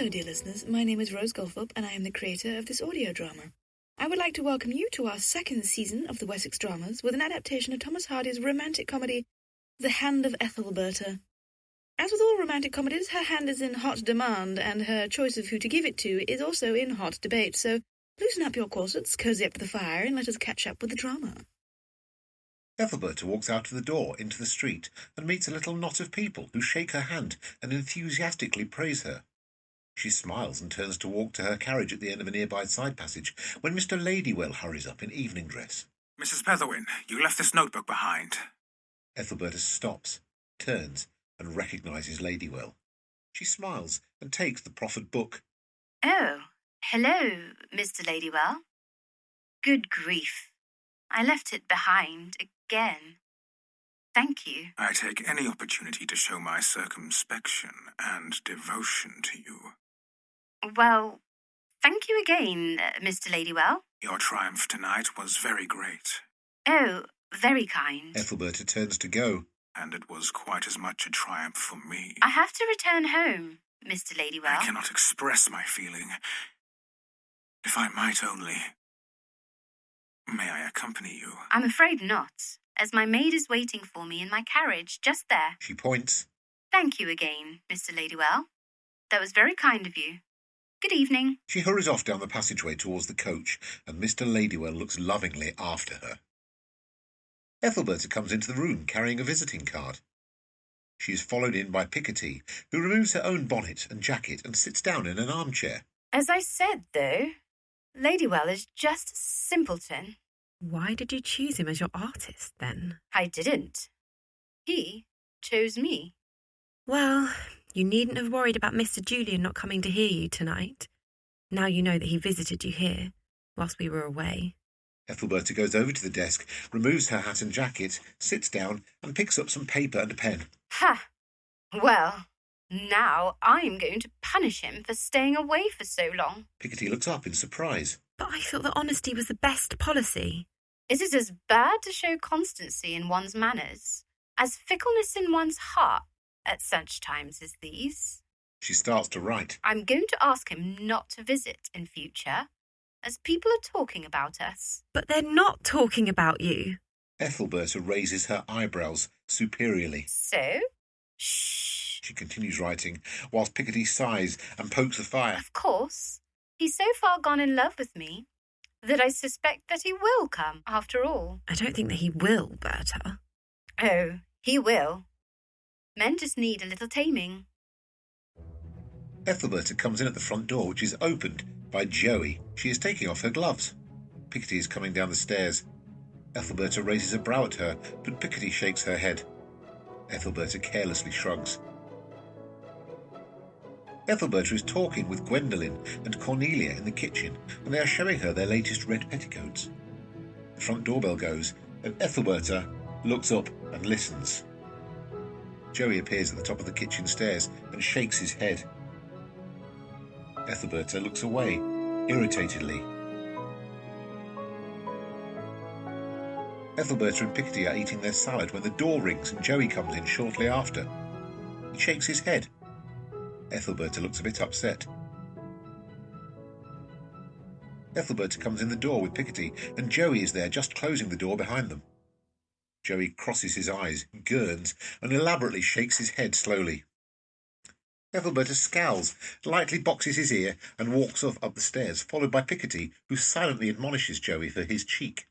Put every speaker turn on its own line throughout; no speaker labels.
Hello, dear listeners. My name is Rose Goldthorpe, and I am the creator of this audio drama. I would like to welcome you to our second season of the Wessex Dramas with an adaptation of Thomas Hardy's romantic comedy, The Hand of Ethelberta. As with all romantic comedies, her hand is in hot demand, and her choice of who to give it to is also in hot debate, so loosen up your corsets, cozy up to the fire, and let us catch up with the drama.
Ethelberta walks out of the door into the street and meets a little knot of people who shake her hand and enthusiastically praise her. She smiles and turns to walk to her carriage at the end of a nearby side passage when Mr. Ladywell hurries up in evening dress.
Mrs. Petherwin, you left this notebook behind.
Ethelberta stops, turns, and recognises Ladywell. She smiles and takes the proffered book.
Oh, hello, Mr. Ladywell. Good grief. I left it behind again. Thank you.
I take any opportunity to show my circumspection and devotion to you.
Well, thank you again, Mr. Ladywell.
Your triumph tonight was very great.
Oh, very kind.
Ethelberta turns to go.
And it was quite as much a triumph for me.
I have to return home, Mr. Ladywell.
I cannot express my feeling. If I might only... May I accompany you?
I'm afraid not, as my maid is waiting for me in my carriage just there.
She points.
Thank you again, Mr. Ladywell. That was very kind of you. Good evening.
She hurries off down the passageway towards the coach, and Mr. Ladywell looks lovingly after her. Ethelberta comes into the room carrying a visiting card. She is followed in by Picotee, who removes her own bonnet and jacket and sits down in an armchair.
As I said, though, Ladywell is just a simpleton.
Why did you choose him as your artist, then?
I didn't. He chose me.
Well, you needn't have worried about Mr. Julian not coming to hear you tonight. Now you know that he visited you here, whilst we were away.
Ethelberta goes over to the desk, removes her hat and jacket, sits down, and picks up some paper and a pen.
Ha! Well, now I'm going to punish him for staying away for so long.
Picotee looks up in surprise.
But I thought that honesty was the best policy.
Is it as bad to show constancy in one's manners as fickleness in one's heart at such times as these?
She starts to write.
I'm going to ask him not to visit in future, as people are talking about us.
But they're not talking about you.
Ethelberta raises her eyebrows superiorly.
So? Shh.
She continues writing, whilst Picotee sighs and pokes the fire.
Of course. He's so far gone in love with me that I suspect that he will come, after all.
I don't think that he will, Berta.
Oh, he will. Men just need a little taming.
Ethelberta comes in at the front door, which is opened by Joey. She is taking off her gloves. Picotee is coming down the stairs. Ethelberta raises a brow at her, but Picotee shakes her head. Ethelberta carelessly shrugs. Ethelberta is talking with Gwendolen and Cornelia in the kitchen, and they are showing her their latest red petticoats. The front doorbell goes, and Ethelberta looks up and listens. Joey appears at the top of the kitchen stairs and shakes his head. Ethelberta looks away, irritatedly. Ethelberta and Picotee are eating their salad when the door rings and Joey comes in shortly after. He shakes his head. Ethelberta looks a bit upset. Ethelberta comes in the door with Picotee, and Joey is there just closing the door behind them. Joey crosses his eyes, gurns, and elaborately shakes his head slowly. Ethelberta scowls, lightly boxes his ear, and walks off up the stairs, followed by Picotee, who silently admonishes Joey for his cheek.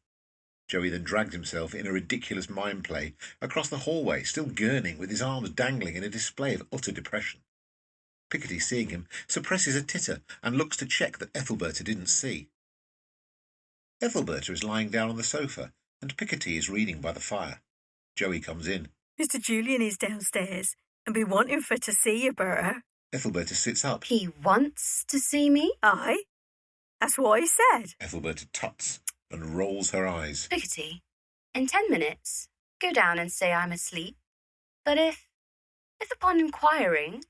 Joey then drags himself in a ridiculous mime play across the hallway, still gurning with his arms dangling in a display of utter depression. Picotee, seeing him, suppresses a titter and looks to check that Ethelberta didn't see. Ethelberta is lying down on the sofa, and Picotee is reading by the fire. Joey comes in.
Mr. Julian is downstairs, and be wanting for to see you, Berta.
Ethelberta sits up.
He wants to see me?
Aye, that's what he said.
Ethelberta tuts and rolls her eyes.
Picotee, in 10 minutes, go down and say I'm asleep. But if upon inquiring,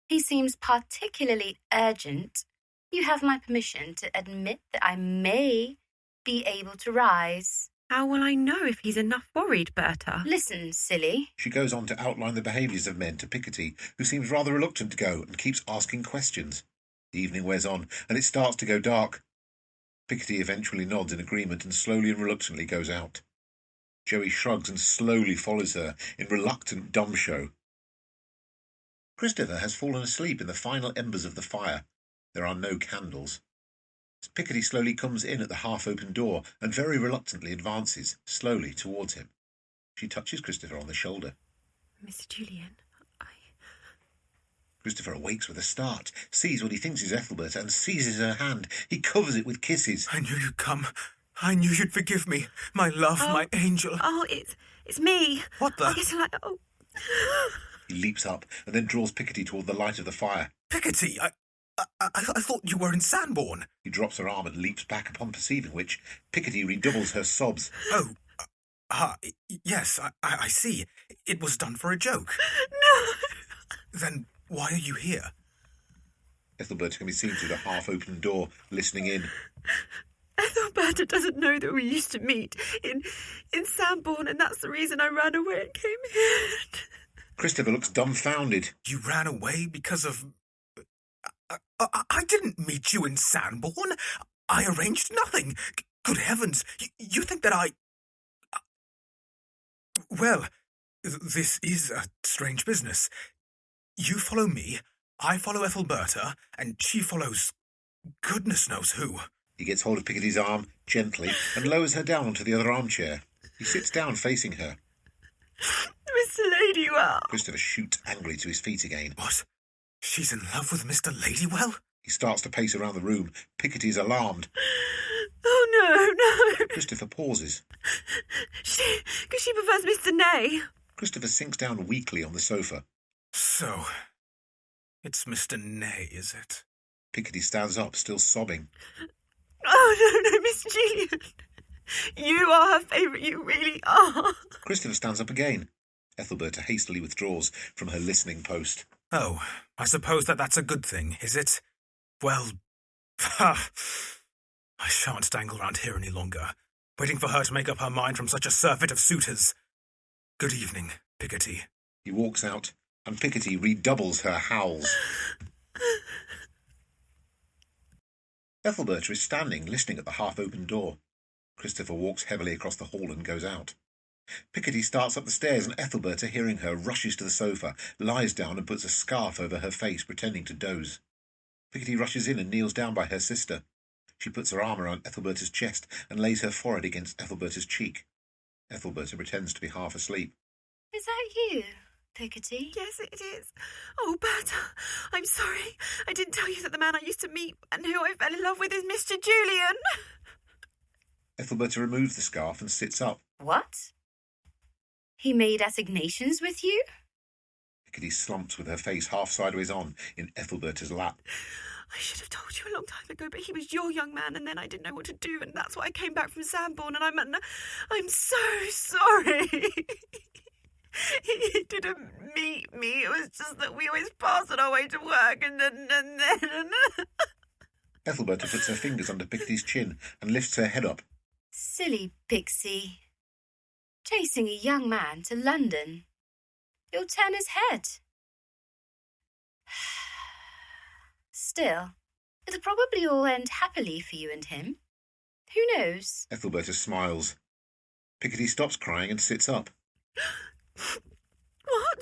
he seems particularly urgent, you have my permission to admit that I may be able to rise.
How will I know if he's enough worried, Berta?
Listen, silly.
She goes on to outline the behaviours of men to Picotee, who seems rather reluctant to go and keeps asking questions. The evening wears on, and it starts to go dark. Picotee eventually nods in agreement and slowly and reluctantly goes out. Joey shrugs and slowly follows her in reluctant dumb show. Christopher has fallen asleep in the final embers of the fire. There are no candles. Picotee slowly comes in at the half-open door and very reluctantly advances, slowly, towards him. She touches Christopher on the shoulder.
Mr. Julian,
Christopher awakes with a start, sees what he thinks is Ethelberta, and seizes her hand. He covers it with kisses.
I knew you'd come. I knew you'd forgive me. My love, my angel.
Oh, it's me.
What the?
He leaps up and then draws Picotee toward the light of the fire.
Picotee, I thought you were in Sanborn.
He drops her arm and leaps back, upon perceiving which Picotee redoubles her sobs.
Oh, yes, I see. It was done for a joke.
No!
Then why are you here?
Ethelbert can be seen through the half-open door, listening in.
Ethelberta doesn't know that we used to meet in Sanborn, and that's the reason I ran away and came here.
Christopher looks dumbfounded.
You ran away because of... I didn't meet you in Sanborn. I arranged nothing. Good heavens, you think that I... Well, this is a strange business. You follow me, I follow Ethelberta, and she follows goodness knows who.
He gets hold of Picotee's arm, gently, and lowers her down onto the other armchair. He sits down facing her.
Mr. Ladywell.
Christopher shoots angrily to his feet again.
What? She's in love with Mr. Ladywell?
He starts to pace around the room. Picotee's alarmed.
Oh, no.
Christopher pauses.
Because she prefers Mr. Ney.
Christopher sinks down weakly on the sofa.
So, it's Mr. Ney, is it?
Picotee stands up, still sobbing.
Oh, no, Miss Julian. You are her favourite, you really are.
Christopher stands up again. Ethelberta hastily withdraws from her listening post.
Oh, I suppose that's a good thing, is it? Well, I shan't dangle around here any longer, waiting for her to make up her mind from such a surfeit of suitors. Good evening, Picotee.
He walks out, and Picotee redoubles her howls. Ethelberta is standing, listening at the half-open door. Christopher walks heavily across the hall and goes out. Picotee starts up the stairs, and Ethelberta, hearing her, rushes to the sofa, lies down and puts a scarf over her face, pretending to doze. Picotee rushes in and kneels down by her sister. She puts her arm around Ethelberta's chest and lays her forehead against Ethelberta's cheek. Ethelberta pretends to be half asleep.
Is that you, Picotee?
Yes, it is. Oh, Berta, I'm sorry. I didn't tell you that the man I used to meet and who I fell in love with is Mr. Julian.
Ethelberta removes the scarf and sits up.
What? He made assignations with you?
Picotee slumps with her face half sideways on in Ethelberta's lap.
I should have told you a long time ago, but he was your young man, and then I didn't know what to do, and that's why I came back from Sanborn, and I'm so sorry. He didn't meet me. It was just that we always passed on our way to work, and then...
Ethelberta puts her fingers under Picotee's chin and lifts her head up.
Silly Pixie. Chasing a young man to London. You'll turn his head. Still, it'll probably all end happily for you and him. Who knows?
Ethelberta smiles. Picotee stops crying and sits up.
What?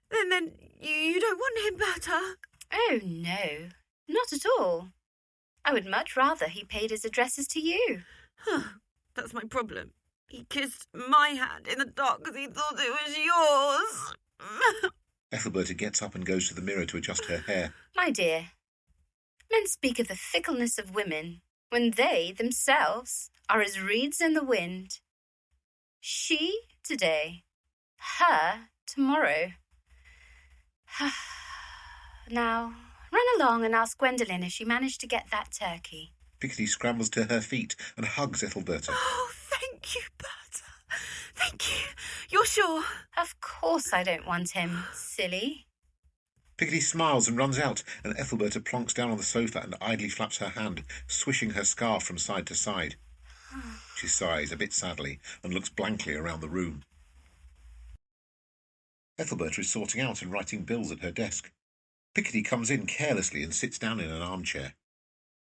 Then you don't want him, Berta?
Oh, no. Not at all. I would much rather he paid his addresses to you.
That's my problem. He kissed my hand in the dark because he thought it was yours.
Ethelberta gets up and goes to the mirror to adjust her hair.
My dear, men speak of the fickleness of women when they themselves are as reeds in the wind. She today, her tomorrow. Now, run along and ask Gwendolen if she managed to get that turkey.
Picotee scrambles to her feet and hugs Ethelberta.
Oh, thank you, Berta. Thank you. You're sure?
Of course I don't want him, silly.
Picotee smiles and runs out, and Ethelberta plonks down on the sofa and idly flaps her hand, swishing her scarf from side to side. She sighs a bit sadly and looks blankly around the room. Ethelberta is sorting out and writing bills at her desk. Picotee comes in carelessly and sits down in an armchair.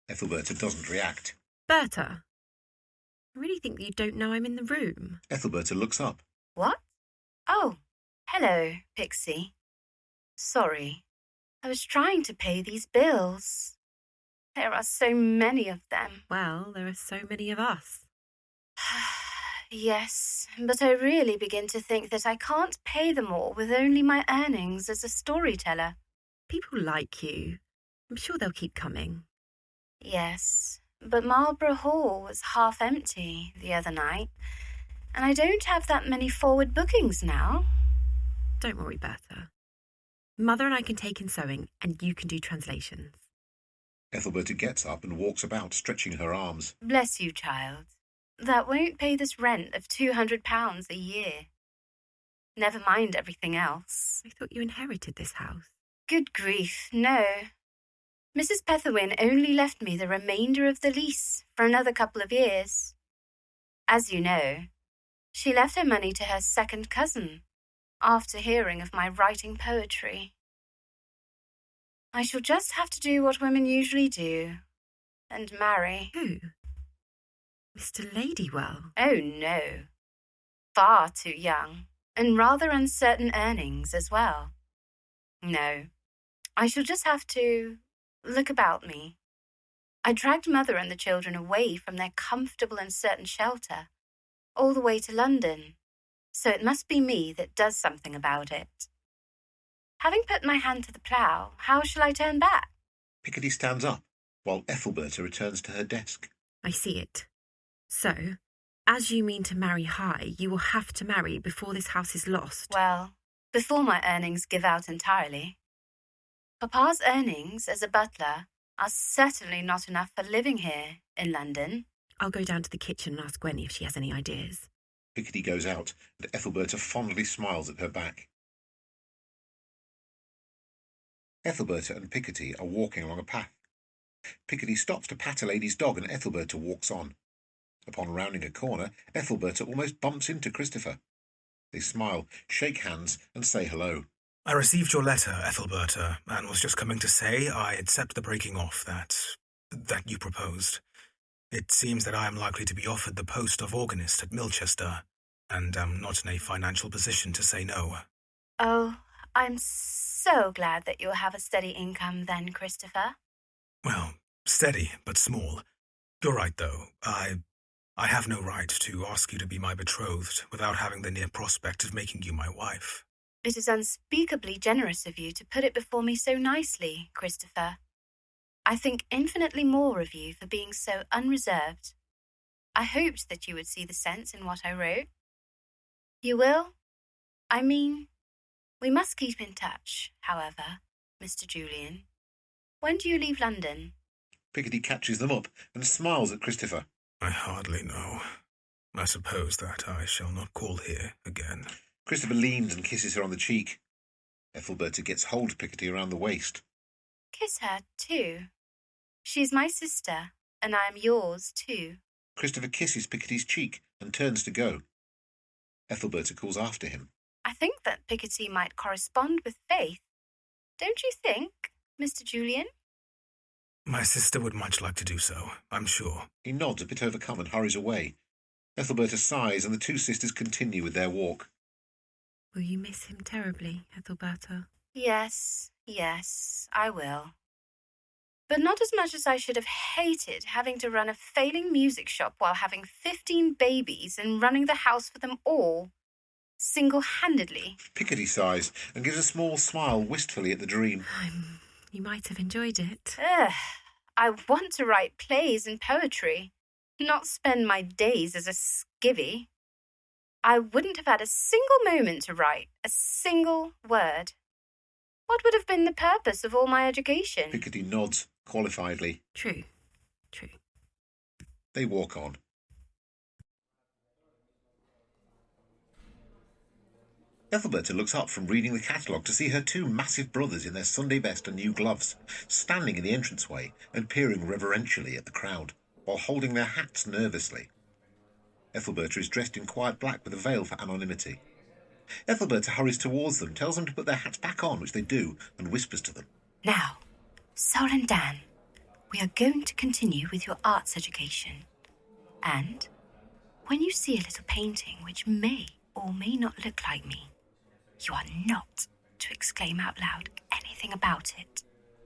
Ethelberta doesn't react.
Berta, I really think that you don't know I'm in the room.
Ethelberta looks up.
What? Oh, hello, Pixie. Sorry. I was trying to pay these bills. There are so many of them.
Well, there are so many of us.
Yes, but I really begin to think that I can't pay them all with only my earnings as a storyteller.
People like you. I'm sure they'll keep coming.
Yes, but Marlborough Hall was half empty the other night, and I don't have that many forward bookings now.
Don't worry, Berta. Mother and I can take in sewing, and you can do translations.
Ethelberta gets up and walks about, stretching her arms.
Bless you, child. That won't pay this rent of £200 a year. Never mind everything else.
I thought you inherited this house.
Good grief, no. Mrs. Petherwin only left me the remainder of the lease for another couple of years. As you know, she left her money to her second cousin after hearing of my writing poetry. I shall just have to do what women usually do, and marry.
Who? Mr. Ladywell?
Oh, no. Far too young, and rather uncertain earnings as well. No, I shall just have to look about me. I dragged Mother and the children away from their comfortable and certain shelter, all the way to London, so it must be me that does something about it. Having put my hand to the plough, how shall I turn back?
Picotee stands up, while Ethelberta returns to her desk.
I see it. So, as you mean to marry high, you will have to marry before this house is lost.
Well, before my earnings give out entirely. Papa's earnings as a butler are certainly not enough for living here in London.
I'll go down to the kitchen and ask Gwenny if she has any ideas.
Picotee goes out, and Ethelberta fondly smiles at her back. Ethelberta and Picotee are walking along a path. Picotee stops to pat a lady's dog, and Ethelberta walks on. Upon rounding a corner, Ethelberta almost bumps into Christopher. They smile, shake hands, and say hello.
I received your letter, Ethelberta, and was just coming to say I accept the breaking off that you proposed. It seems that I am likely to be offered the post of organist at Milchester, and am not in a financial position to say no.
Oh, I'm so glad that you'll have a steady income then, Christopher.
Well, steady, but small. You're right, though. I have no right to ask you to be my betrothed without having the near prospect of making you my wife.
It is unspeakably generous of you to put it before me so nicely, Christopher. I think infinitely more of you for being so unreserved. I hoped that you would see the sense in what I wrote. You will? I mean, we must keep in touch, however, Mr. Julian. When do you leave London?
Picotee catches them up and smiles at Christopher.
I hardly know. I suppose that I shall not call here again.
Christopher leans and kisses her on the cheek. Ethelberta gets hold of Picotee around the waist.
Kiss her, too. She's my sister, and I am yours, too.
Christopher kisses Picotee's cheek and turns to go. Ethelberta calls after him.
I think that Picotee might correspond with Faith. Don't you think, Mr. Julian?
My sister would much like to do so, I'm sure.
He nods a bit overcome and hurries away. Ethelberta sighs, and the two sisters continue with their walk.
Will you miss him terribly, Ethelberta?
Yes, I will. But not as much as I should have hated having to run a failing music shop while having 15 babies and running the house for them all, single-handedly.
Picotee sighs and gives a small smile wistfully at the dream.
You might have enjoyed it.
I want to write plays and poetry, not spend my days as a skivvy. I wouldn't have had a single moment to write, a single word. What would have been the purpose of all my education?
Picotee nods qualifiedly.
True.
They walk on. Ethelberta looks up from reading the catalogue to see her two massive brothers in their Sunday best and new gloves, standing in the entranceway and peering reverentially at the crowd, while holding their hats nervously. Ethelberta is dressed in quiet black with a veil for anonymity. Ethelberta hurries towards them, tells them to put their hats back on, which they do, and whispers to them.
Now, Sol and Dan, we are going to continue with your arts education. And when you see a little painting which may or may not look like me, you are not to exclaim out loud anything about it.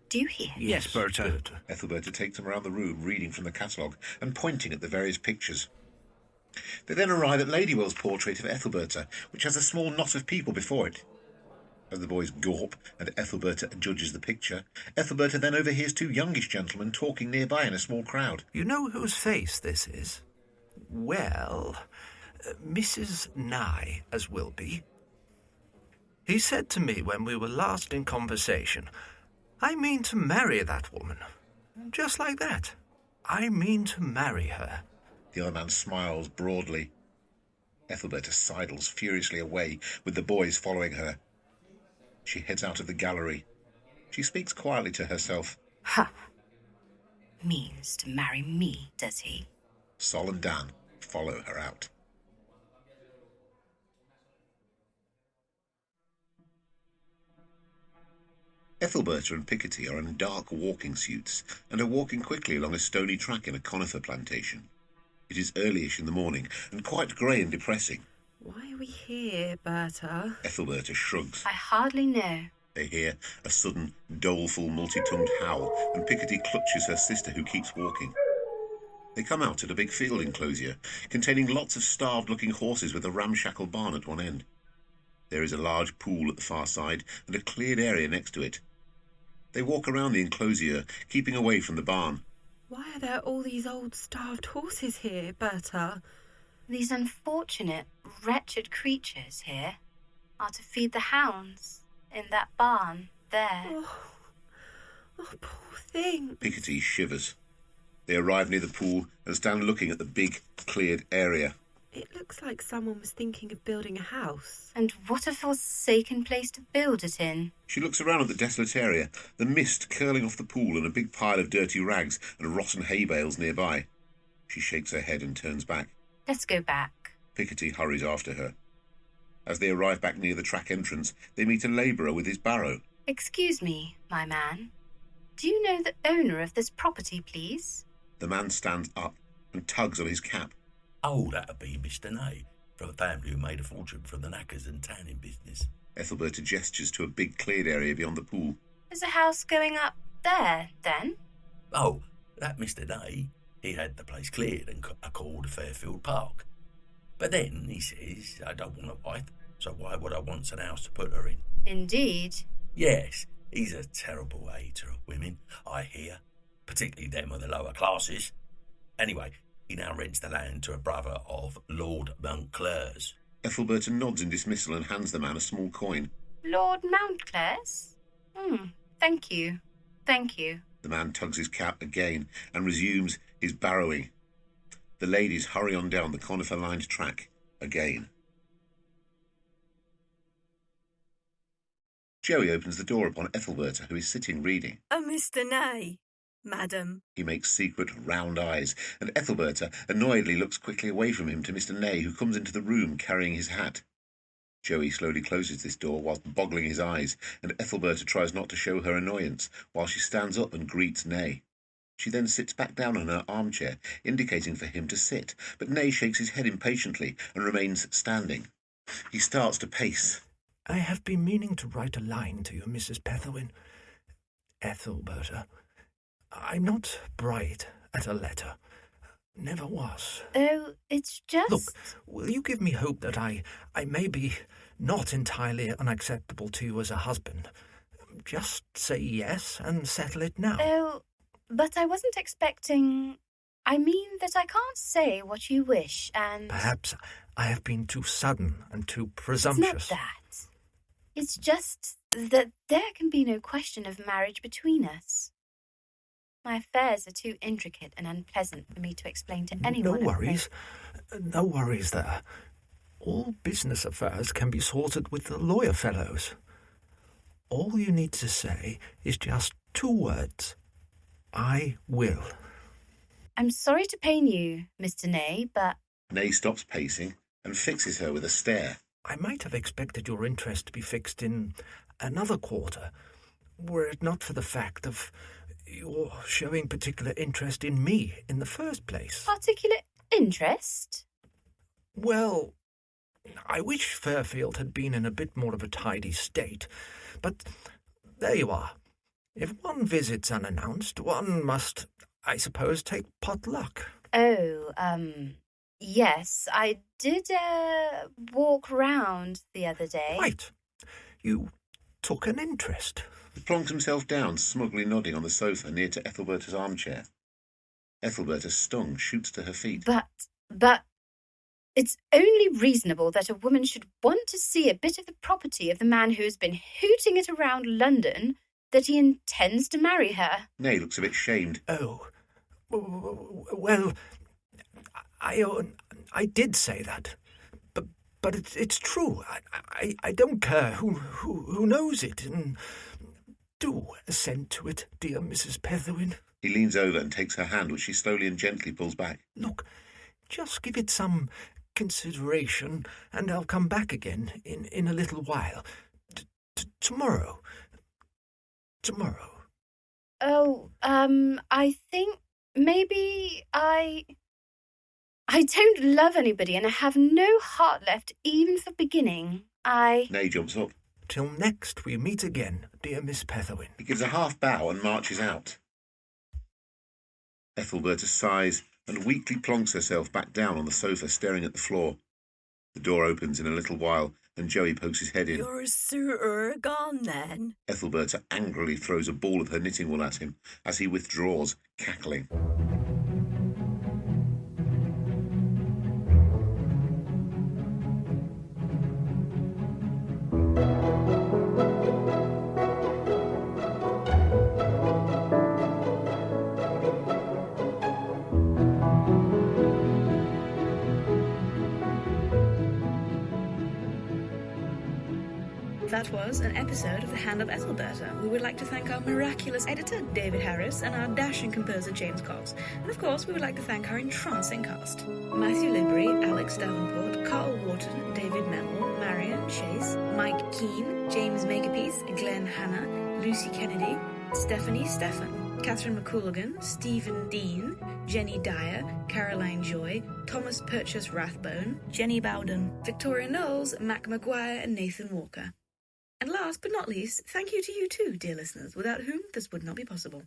Do you hear?
Yes, Berta.
Ethelberta takes them around the room, reading from the catalogue and pointing at the various pictures. They then arrive at Ladywell's portrait of Ethelberta, which has a small knot of people before it. As the boys gawp and Ethelberta judges the picture, Ethelberta then overhears two youngish gentlemen talking nearby in a small crowd.
You know whose face this is? Well, Mrs. Nye, as will be. He said to me when we were last in conversation, I mean to marry that woman. Just like that. I mean to marry her.
The other man smiles broadly. Ethelberta sidles furiously away, with the boys following her. She heads out of the gallery. She speaks quietly to herself.
Ha! Means to marry me, does he?
Sol and Dan follow her out. Ethelberta and Picotee are in dark walking suits and are walking quickly along a stony track in a conifer plantation. It is early-ish in the morning and quite grey and depressing.
Why are we here, Berta?
Ethelberta shrugs.
I hardly know.
They hear a sudden, doleful, multi-tongued howl, and Picotee clutches her sister, who keeps walking. They come out at a big field enclosure, containing lots of starved-looking horses with a ramshackle barn at one end. There is a large pool at the far side and a cleared area next to it. They walk around the enclosure, keeping away from the barn.
Why are there all these old starved horses here, Berta?
These unfortunate, wretched creatures here are to feed the hounds in that barn there.
Oh, poor thing.
Picotee shivers. They arrive near the pool and stand looking at the big, cleared area.
It looks like someone was thinking of building a house.
And what a forsaken place to build it in.
She looks around at the desolate area, the mist curling off the pool and a big pile of dirty rags and rotten hay bales nearby. She shakes her head and turns back.
Let's go back.
Picotee hurries after her. As they arrive back near the track entrance, they meet a labourer with his barrow.
Excuse me, my man. Do you know the owner of this property, please?
The man stands up and tugs on his cap.
Oh, that'd be Mr. Nay, from a family who made a fortune from the knackers and tanning business.
Ethelberta gestures to a big cleared area beyond the pool.
Is a house going up there, then?
Oh, that Mr. Nay, he had the place cleared and called Fairfield Park. But then, he says, I don't want a wife, so why would I want an house to put her in?
Indeed.
Yes, he's a terrible hater of women, I hear, particularly them of the lower classes. Anyway, he now rents the land to a brother of Lord Montclair's.
Ethelberta nods in dismissal and hands the man a small coin.
Lord Mountclair's? Thank you. Thank you.
The man tugs his cap again and resumes his barrowing. The ladies hurry on down the conifer-lined track again. Joey opens the door upon Ethelberta, who is sitting reading.
Mr. Nay, madam.
He makes secret, round eyes, and Ethelberta annoyedly looks quickly away from him to Mr. Nay, who comes into the room carrying his hat. Joey slowly closes this door whilst boggling his eyes, and Ethelberta tries not to show her annoyance while she stands up and greets Nay. She then sits back down on her armchair, indicating for him to sit, but Nay shakes his head impatiently and remains standing. He starts to pace.
I have been meaning to write a line to you, Mrs. Petherwin. Ethelberta, I'm not bright at a letter. Never was.
Oh, it's just...
Look, will you give me hope that I may be not entirely unacceptable to you as a husband? Just say yes and settle it now.
Oh, but I wasn't expecting... I mean that I can't say what you wish, and...
Perhaps I have been too sudden and too presumptuous.
It's not that. It's just that there can be no question of marriage between us. My affairs are too intricate and unpleasant for me to explain to anyone.
No worries there. All business affairs can be sorted with the lawyer fellows. All you need to say is just 2 words. I will.
I'm sorry to pain you, Mr. Nay, but...
Nay stops pacing and fixes her with a stare.
I might have expected your interest to be fixed in another quarter, were it not for the fact of your showing particular interest in me in the first place.
Particular interest?
Well, I wish Fairfield had been in a bit more of a tidy state, but there you are. If one visits unannounced, one must, I suppose, take pot luck.
Oh, yes, I did, walk round the other day.
Right. You took an interest.
He plonks himself down, smugly nodding on the sofa near to Ethelberta's armchair. Ethelberta, stung, shoots to her feet.
But, it's only reasonable that a woman should want to see a bit of the property of the man who has been hooting it around London that he intends to marry her.
Nay looks a bit shamed.
Oh, well, I did say that, but it's true. I don't care who knows it, and do assent to it, dear Mrs. Petherwin.
He leans over and takes her hand, which she slowly and gently pulls back.
Look, just give it some consideration, and I'll come back again in a little while. Tomorrow.
Oh, I think maybe I don't love anybody, and I have no heart left even for beginning.
Nay jumps up.
Till next we meet again, dear Miss Petherwin.
He gives a half bow and marches out. Ethelberta sighs and weakly plonks herself back down on the sofa, staring at the floor. The door opens in a little while, and Joey pokes his head in.
You're a suitor gone, then?
Ethelberta angrily throws a ball of her knitting wool at him as he withdraws, cackling.
That was an episode of The Hand of Ethelberta. We would like to thank our miraculous editor, David Harris, and our dashing composer, James Cox. And of course, we would like to thank our entrancing cast. Matthew Libri, Alex Davenport, Carl Wharton, David Mellor, Marion Chase, Mike Keane, James Makepeace, Glenn Hanna, Lucy Kennedy, Stephan, Catherine McCoolgan, Stephen Dean, Jenny Dyer, Caroline Joy, Thomas Purchas Rathbone, Jenny Bowden, Victoria Knowles, Mac Maguire, and Nathan Walker. And last but not least, thank you to you too, dear listeners, without whom this would not be possible.